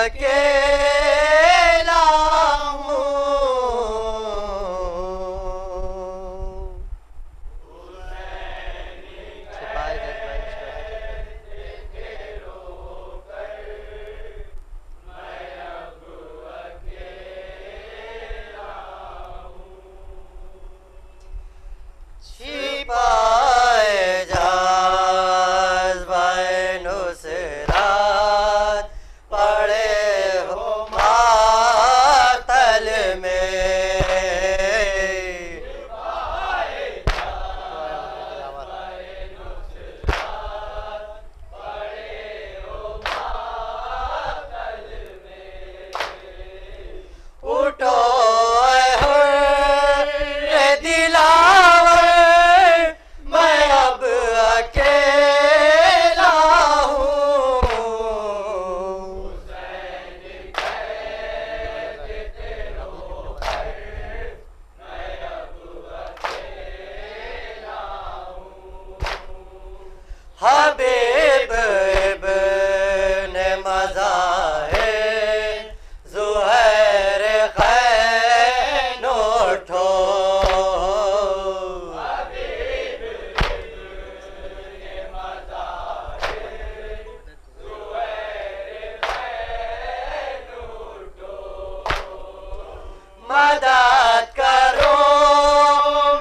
अकेला हूँ। छिपाए जज्बाए छिपाए जज्बाए नुसरात पड़े हो मातल में। उठो हुर्रे दिलावर, मैं अब अकेला हूँ। हबीब इब्न मज़ाहिर ज़ुहैर खैन उठो। मदद करो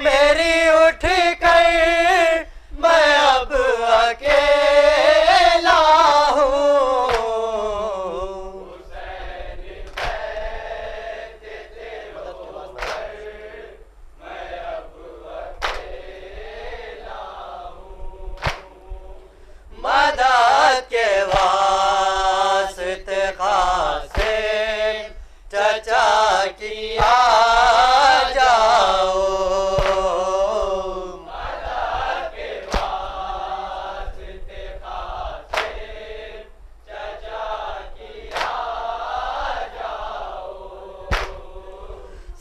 मेरी उठ कर, मैं अब अकेला हूँ। मदद के वास्ते क़ासिम चचा की आ जाओ।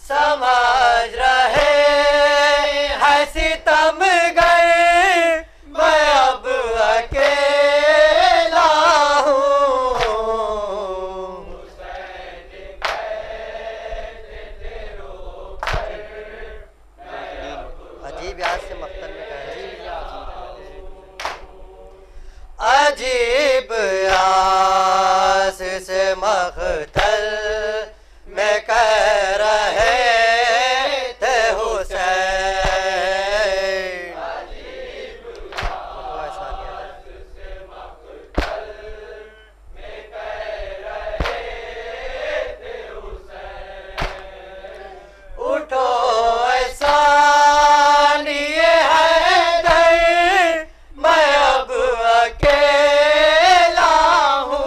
समझ रहे हैं सितमगर, मैं अब अकेला हूँ। अजीब याद से मख्तल में अजीब यास से मख्तल में कह रहे थे हुसैन। उठो ऐसा लिए हैदर, मैं अब अकेला हूँ।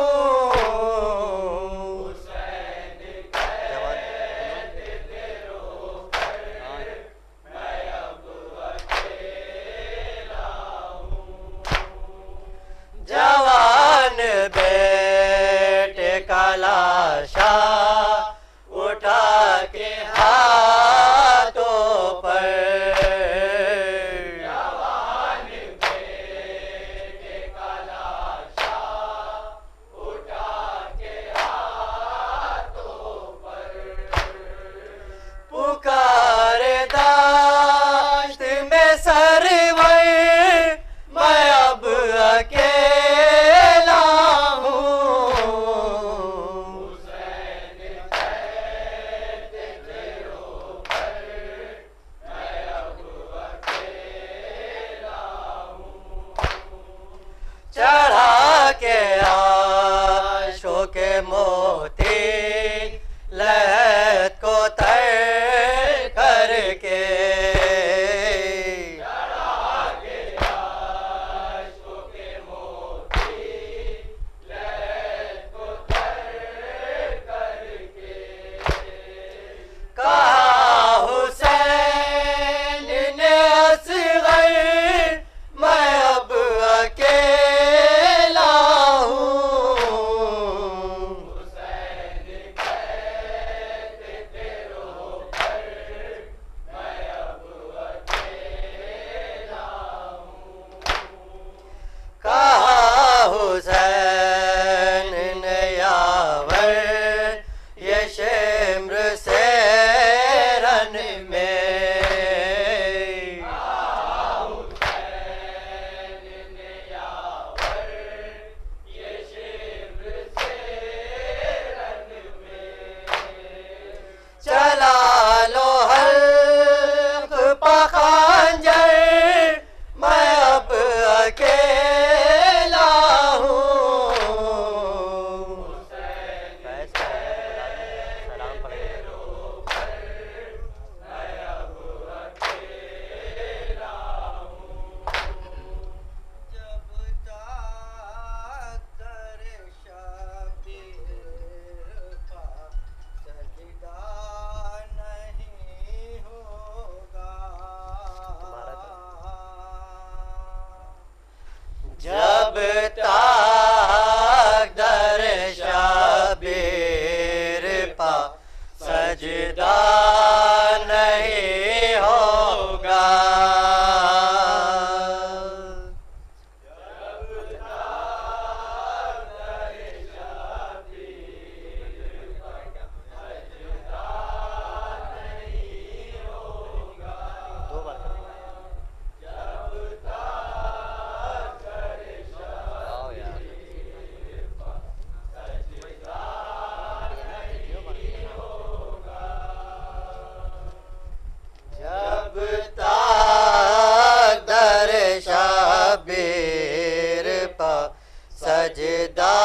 सजदा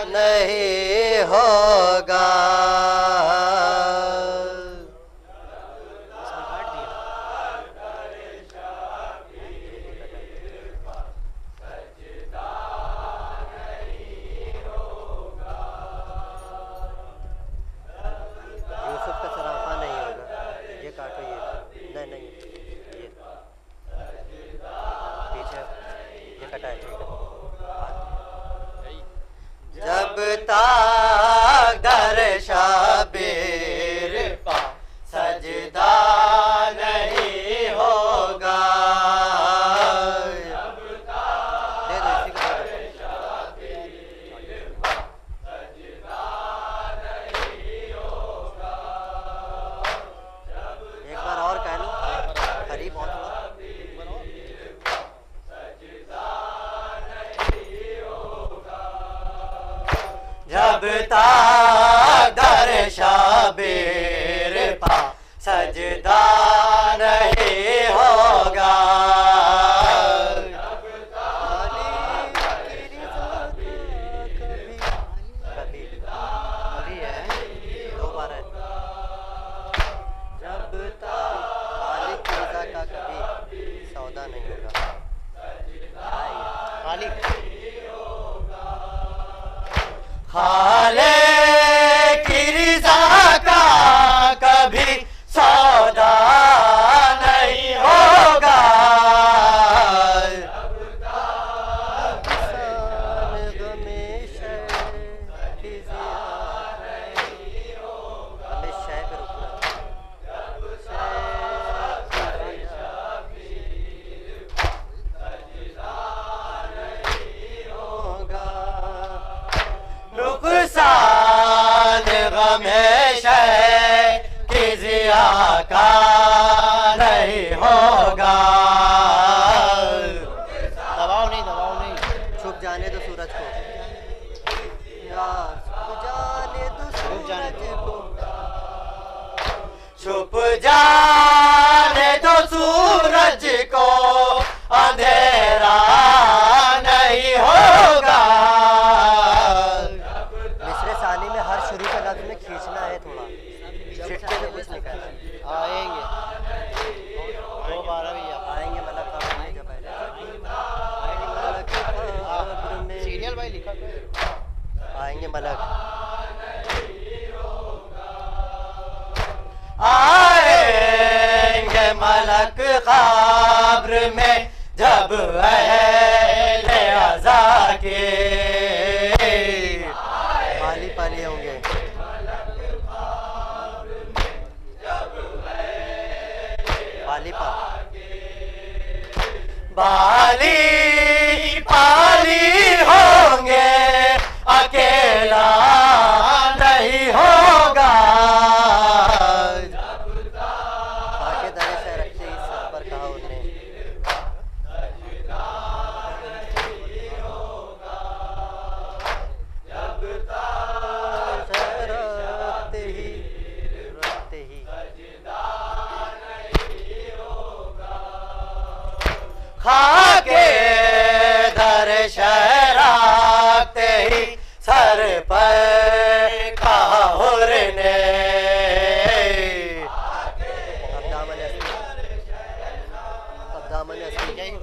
नहीं होगा। यूसुफ का सरापा नहीं होगा। ये काटो, ये नहीं, ये पीछे ये कटा है, ठीक है। जब तक दर शबीर पा सजदा नहीं होगा। दे दो इसी को, एक बार और कह लो, करीब और थोड़ा। जब तक दर शबीर पा सजदा नहीं होगा। कभी है, दो बार है। जब तक खालिक की रज़ा का कभी सौदा नहीं होगा। खालिक खालिक की रज़ा का कभी सौदा नहीं होगा। नुकसान हमेशा की जिया का नहीं होगा। दबाओ नहीं, छुप जाने दो सूरज को, छुप जाने दो सूरज को, छुप जाने दो सूरज को, अंधेरा नहीं होगा। मिस्र सानी में हर शुरू के लफ्ज में खींचना है थोड़ा, छिटके से कुछ नहीं करना। आएंगे दो बार आएंगे, मतलब कब आएंगे, जब आएंगे सीरियल भाई लिखा आएंगे मलक। आएंगे मलक क़ब्र में जब अहले अज़ा के पाली पाली होंगे। पाली पाली पाली होंगे, अकेला नहीं होगा। आके दर से रखते इस सर पर कहा उन्होंने। खाके दर शराते ही सर पर काहुर ने। अब दामन असली यही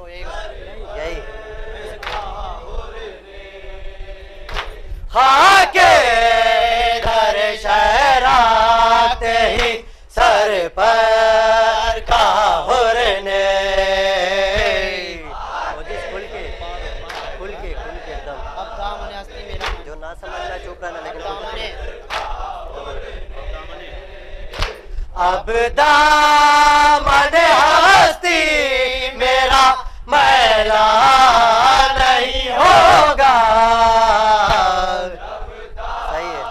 खाके दर शराते ही सर पर काहुर ने। जो ना समझना चुप रहना, लेकिन अब दामन हस्ती मेरा मैला नहीं होगा। सही है,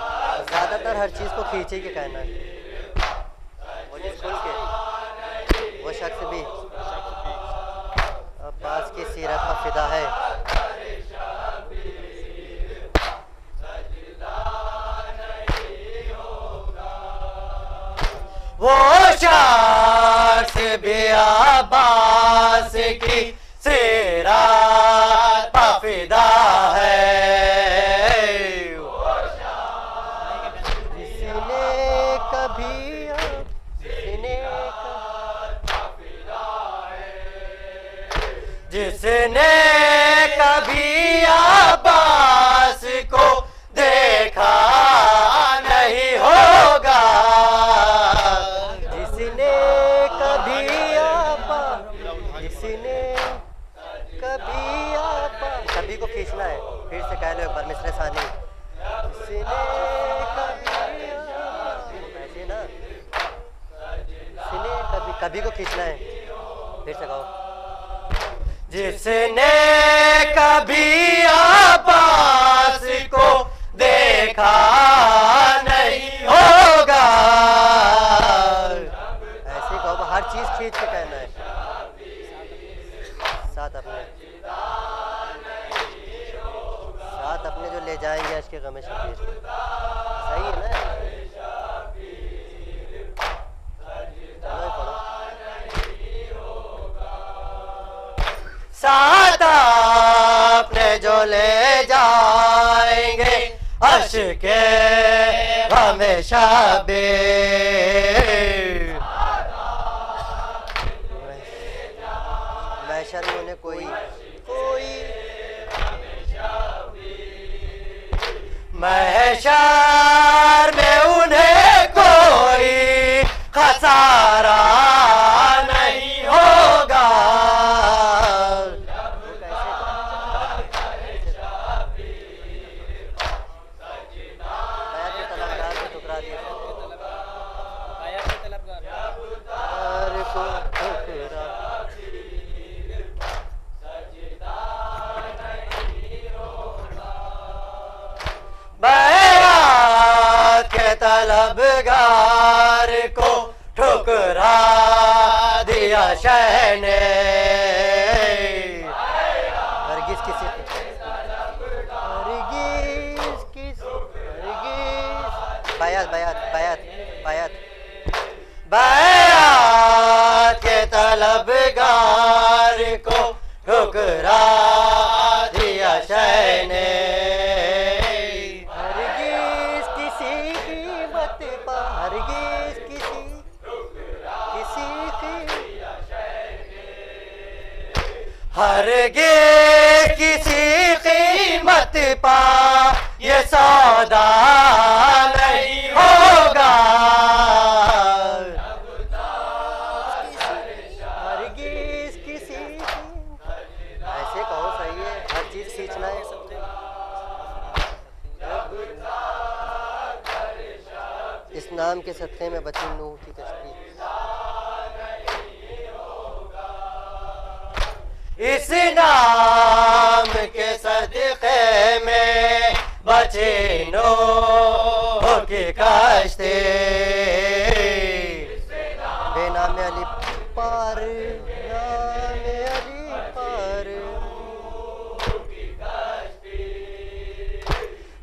ज्यादातर हर चीज को खींचे के कहना है। वो जिस खुल के वो शख्स भी अब्बास की सीरत का फिदा है। वो शख्स भी अब्बास की सीरत का फिदा है। कभी आपा, कभी को खींचना है। फिर से कह लो एक बार मिसरे सानी। जिसने कभी ऐसे ना, जिसने कभी, कभी को खींचना है। फिर से कहो। जिसने कभी आबास को देखा नहीं होगा, ऐसे कहो, हर चीज खींच के कहना है। साथ अपने जो ले जाएंगे आज के गमे शबीर, सही है ना? चलो पढ़ो। साथ अपने जो ले जाएंगे अश्के गमे शबीर, महशर में उन्हें कोई महशर में उन्हें कोई खसारा नहीं होगा। टुकरा दिया बैरात के तलबगार को ठुकरा दिया शह ने। हरगिज़ किसी बैत बैत के तलबगार को ठुकरा दिया शह ने। हरगिज़ किसी कीमत पर, हरगिज़ किसी हरगिज़ किसी कीमत पर ये सौदा नहीं होगा। हरगिज़ किसी, ऐसे कहो, सही है, हर चीज खींचना है। इस नाम के सदक़े में बची नूह की कश्ती, इस नाम के सदक़े में बचे नूह की कश्ती। बेनाम अली पार, नाम अली पार,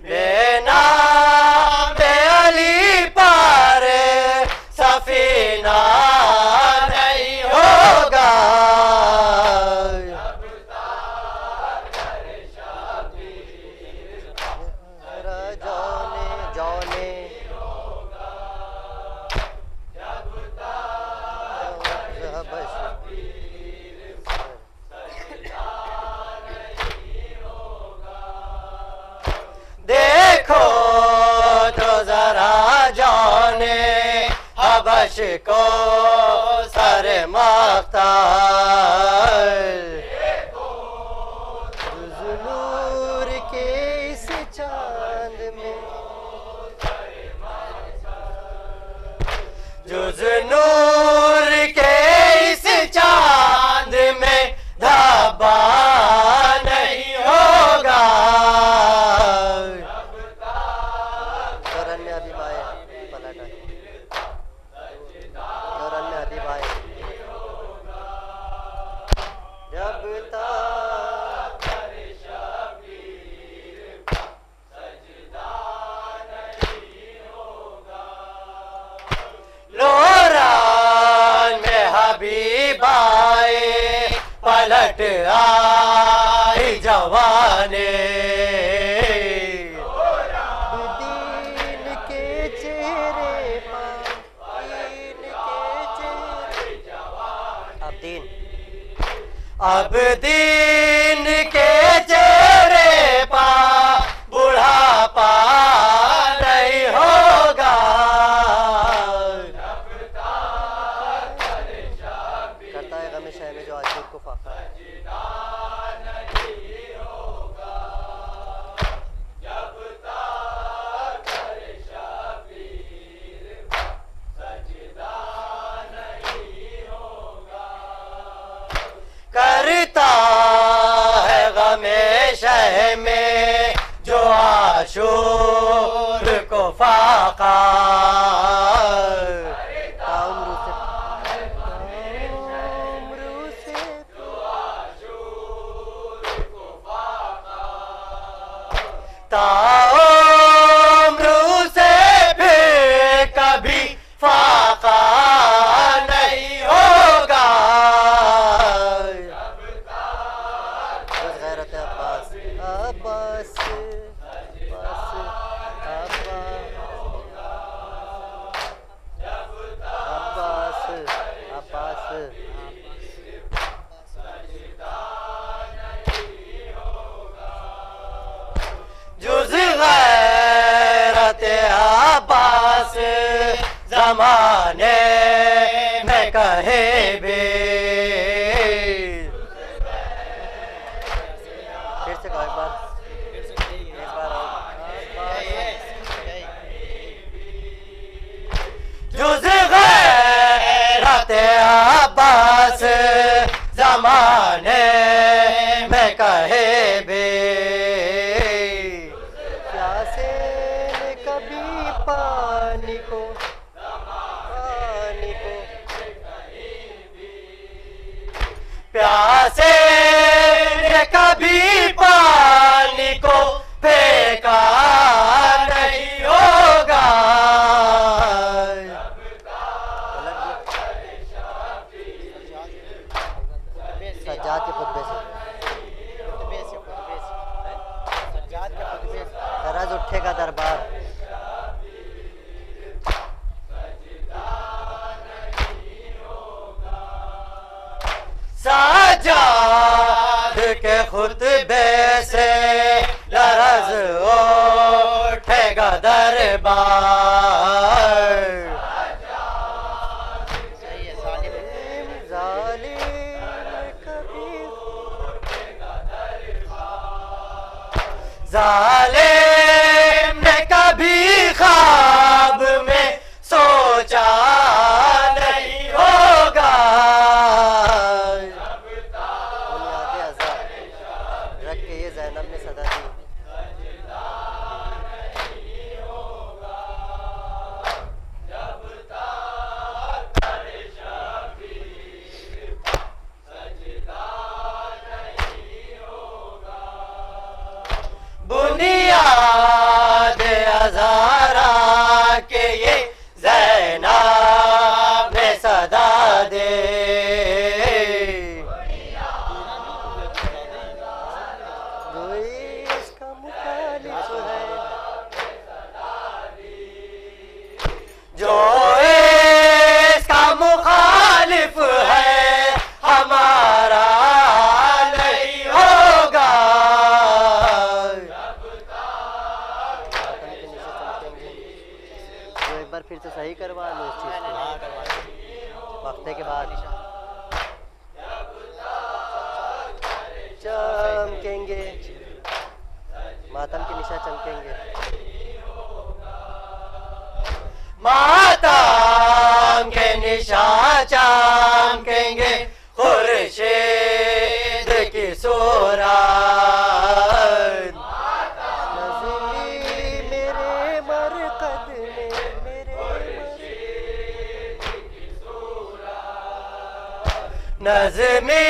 बेनाम अली पार सफीना नहीं होगा। देखो तो जरा जाने हबश को सर मख्तार, नूर के इस चांद में, जुज़ नूर के इस चांद में धब्बा नहीं होगा। पलट आई जवाने, दीन के चेहरे पर, अब दीन के चेहरे पर बुढ़ापा नहीं होगा। करता है गम शह में जो आज को फाका है। में शह में जो आशूर को फाका ताउम्र से फिर कभी फाका नहीं होगा। गैरत अब्बास अब्बास अब्बास अब्बास जुज़ गैरत अब्बास ज़माने में कहे बे। फिर से कहो एक बार जुज़ गैरत अब्बास ज़माने में कहे बे। प्यासे ने कभी पानी को प्यासे ने कभी पानी को फेंका नहीं होगा। सज्जाद के खुतबे से दरज उठेगा दरबार। सज्जाद के खुतबे से दरज उठेगा दरबार। जालिम ने कभी ख्वाब में सोचा नहीं होगा। बुनियाद अज़ा रख के ये ज़ैनब ने सदा दी। बुनियाद अज़ारा के ये ज़ैनब ने सदा दे। कोई इसका मुखालिफ है जो इसका मुखालिफ है हमारा नहीं होगा। एक बार फिर से सही करवा लो इस चीज़ को वक्ते के बाद चमकेंगे मातम के निशा चमकेंगे। मातम के निशा चमकेंगे खुर्शीद की सूरत। नज़मी